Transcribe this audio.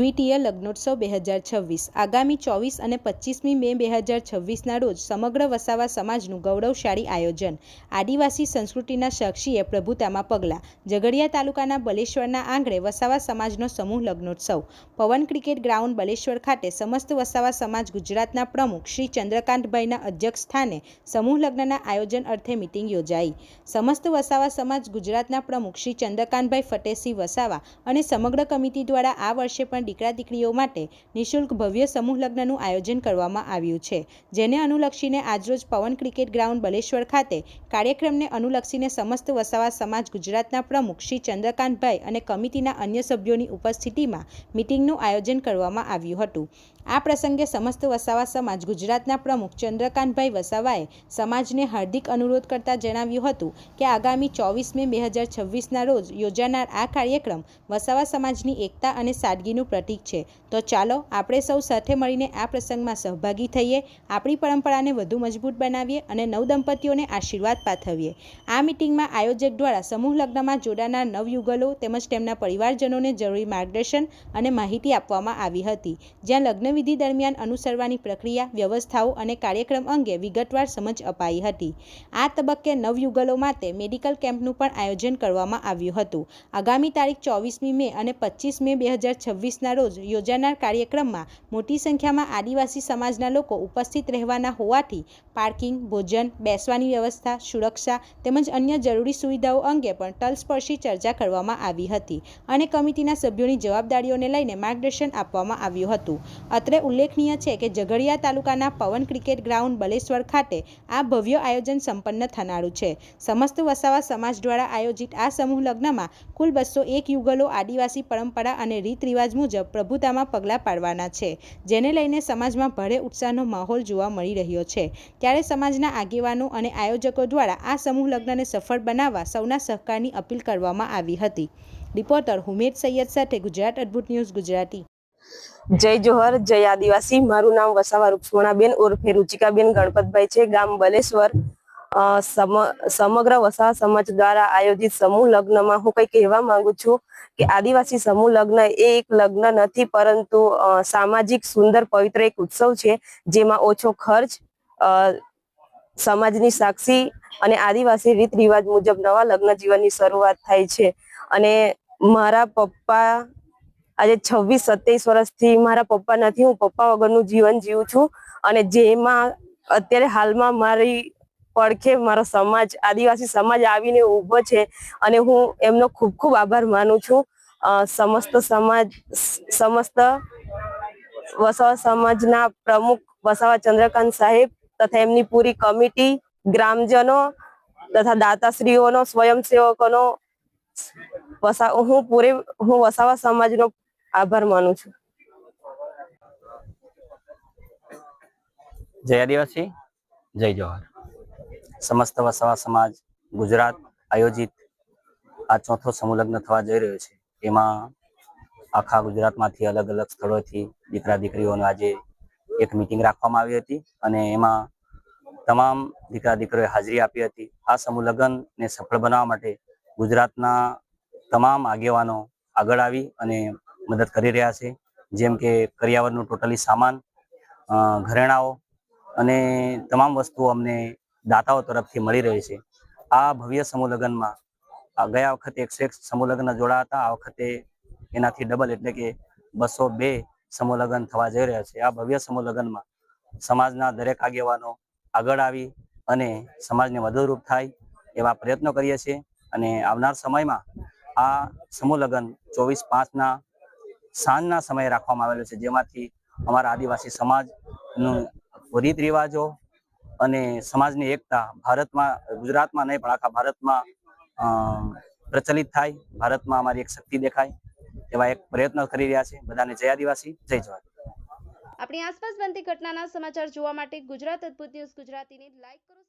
દ્વિતીય લગ્નોત્સવ 2026 આગામી 24 અને 25મી મે 2026ના રોજ સમગ્ર વસાવા સમાજનું ગૌરવશાળી આયોજન। આદિવાસી સંસ્કૃતિના સાક્ષીએ પ્રભુતામાં પગલાં। ઝઘડિયા તાલુકાના બલેશ્વરના આંગણે વસાવા સમાજનો સમૂહ લગ્નોત્સવ। પવન ક્રિકેટ ગ્રાઉન્ડ બલેશ્વર ખાતે સમસ્ત વસાવા સમાજ ગુજરાતના પ્રમુખ શ્રી ચંદ્રકાંતભાઈના અધ્યક્ષ સ્થાને સમૂહ લગ્નના આયોજન અર્થે મિટિંગ યોજાઈ। સમસ્ત વસાવા સમાજ ગુજરાતના પ્રમુખ શ્રી ચંદ્રકાંતભાઈ ફતેહસિંહ વસાવા અને સમગ્ર કમિટી દ્વારા આ વર્ષે પણ દીકરા દીકરીઓ માટે નિઃશુલ્ક ભવ્ય સમૂહ લગ્નનું આયોજન કરવામાં આવ્યું છે, જેને અનુલક્ષીને આજરોજ પવન ક્રિકેટ ગ્રાઉન્ડ બલેશ્વર ખાતે કાર્યક્રમને અનુલક્ષીને સમસ્ત વસાવા સમાજ ગુજરાતના પ્રમુખ શ્રી ચંદ્રકાંતભાઈ અને કમિટીના અન્ય સભ્યોની ઉપસ્થિતિમાં મિટિંગનું આયોજન કરવામાં આવ્યું હતું। આ પ્રસંગે સમસ્ત વસાવા સમાજ ગુજરાતના પ્રમુખ ચંદ્રકાંતભાઈ વસાવાએ સમાજને હાર્દિક અનુરોધ કરતા જણાવ્યું હતું કે આગામી 24 મે 2026ના રોજ યોજાનાર આ કાર્યક્રમ વસાવા સમાજની એકતા અને સાદગીનું પ્રતીક છે, તો ચાલો આપણે સૌ સાથે મળીને આ પ્રસંગમાં સહભાગી થઈએ, આપણી પરંપરાને વધુ મજબૂત બનાવીએ અને નવદંપતીઓને આશીર્વાદ પાઠવીએ। આ મિટિંગમાં આયોજક દ્વારા સમૂહ લગ્નમાં જોડાનાર નવયુગલો તેમજ તેમના પરિવારજનોને જરૂરી માર્ગદર્શન અને માહિતી આપવામાં આવી હતી, જ્યાં લગ્નવિધિ દરમિયાન અનુસરવાની પ્રક્રિયા, વ્યવસ્થાઓ અને કાર્યક્રમ અંગે વિગતવાર સમજ અપાઈ હતી। આ તબક્કે નવયુગલો માટે મેડિકલ કેમ્પનું પણ આયોજન કરવામાં આવ્યું હતું। આગામી તારીખ 24મી મે અને 25 મે 2026ના રોજ યોજાનાર કાર્યક્રમમાં મોટી સંખ્યામાં આદિવાસી સમાજના લોકો ઉપસ્થિત રહેવાના હોવાથી પાર્કિંગ, ભોજન, બેસવાની વ્યવસ્થા, સુરક્ષા તેમજ અન્ય જરૂરી સુવિધાઓ અંગે પણ તલસ્પર્શી ચર્ચા કરવામાં આવી હતી અને કમિટીના સભ્યોની જવાબદારીઓને લઈને માર્ગદર્શન આપવામાં આવ્યું હતું। અત્રે ઉલ્લેખનીય છે કે ઝઘડિયા તાલુકાના પવન ક્રિકેટ ગ્રાઉન્ડ બલેશ્વર ખાતે આ ભવ્ય આયોજન સંપન્ન થનારું છે। સમસ્ત વસાવા સમાજ દ્વારા આયોજિત આ સમૂહ લગ્નમાં કુલ 201 યુગલો આદિવાસી પરંપરા અને રીત રિવાજ મુજબ પ્રભુતામાં પગલાં પાડવાના છે, જેને લઈને સમાજમાં ભારે ઉત્સાહનો માહોલ જોવા મળી રહ્યો છે। ત્યારે સમાજના આગેવાનો અને આયોજકો દ્વારા આ સમૂહ લગ્નને સફળ બનાવવા સૌના સહકારની અપીલ કરવામાં આવી હતી। રિપોર્ટર હુમેદ સૈયદ સાથે ગુજરાત અદ્ભુત ન્યૂઝ ગુજરાતી। જય જોહર, જય આદિવાસી। મારું નામ વસાવા રૂપસોણાબેન ઉર્ફે રુચિકાબેન ગણપતભાઈ છે, ગામ બલેશ્વર। સમગ્ર વસાવા સમાજ દ્વારા આયોજિત સમૂહ લગ્નમાં હું કંઈ કહેવા માંગુ છું કે આદિવાસી સમૂહ લગ્ન એ એક લગ્ન નથી, પરંતુ સામાજિક સુંદર પવિત્ર એક ઉત્સવ છે, જેમાં ઓછો ખર્ચ, સમાજની સાક્ષી અને આદિવાસી રીત રિવાજ મુજબ નવા લગ્ન જીવનની શરૂઆત થાય છે। અને મારા પપ્પા આજે 26-27 વર્ષથી મારા પપ્પા નથી, હું પપ્પા વગરનું જીવન જીવું છું, અને જેમાં અત્યારે હાલમાં મારી પડખે મારો સમાજ, આદિવાસી સમાજ આવીને ઊભો છે, અને હું એમનો ખૂબ ખૂબ આભાર માનું છું। સમસ્ત વસાવા સમાજના પ્રમુખ વસાવા ચંદ્રકાંત સાહેબ તથા એમની પૂરી કમિટી, ગ્રામજનો તથા દાતાશ્રીઓનો, સ્વયંસેવકોનો હું વસાવા સમાજનો આભાર માનું છું। જય આદિવાસી, જય જોહર। સમસ્ત વસાવા સમાજ ગુજરાત આયોજિત આ ચોથો સમૂહ લગ્ન થવા જઈ રહ્યો છે। એમાં આખા ગુજરાતમાંથી અલગ અલગ સ્થળોથી દીકરા દીકરીઓનો આજે એક મિટિંગ રાખવામાં આવી હતી, અને એમાં તમામ દીકરા દીકરીઓએ હાજરી આપી હતી। આ સમૂહ લગ્નને સફળ બનાવવા માટે ગુજરાતના તમામ આગેવાનો આગળ આવી અને મદદ કરી રહ્યા છે, જેમ કે કરિયાવરનું ટોટલી સામાન, ઘરેણાઓ અને તમામ વસ્તુઓ અમને દાતાઓ તરફથી મળી રહી છે। આ ભવ્ય સમૂહ લગ્નમાં ગયા વખતે 101 સમૂહ લગ્ન જોડા હતા, આ વખતે એનાથી ડબલ એટલે કે 202 સમૂહ લગ્ન થવા જઈ રહ્યા છે। આ ભવ્ય સમૂહ લગ્નમાં સમાજના દરેક આગેવાનો આગળ આવી અને સમાજને મદદરૂપ થાય એવા પ્રયત્નો કરીએ છીએ, અને આવનાર સમયમાં આ સમૂહ લગ્ન 24/5ના સાંજના સમયે રાખવામાં આવેલું છે, જેમાંથી અમારા આદિવાસી સમાજનું રીત રિવાજો અને સમાજની એકતા ભારતમાં, ગુજરાતમાં નહીં પણ આખા ભારતમાં પ્રચલિત થાય, ભારતમાં અમારી એક શક્તિ દેખાય એવા એક પ્રયત્ન કરી રહ્યા છે। બધાને જય આદિવાસી, જય જોહર। આપણી આસપાસ બનતી ઘટનાના સમાચાર જોવા માટે ગુજરાત અદ્ભુત ન્યૂઝ ગુજરાતીને લાઈક કરો।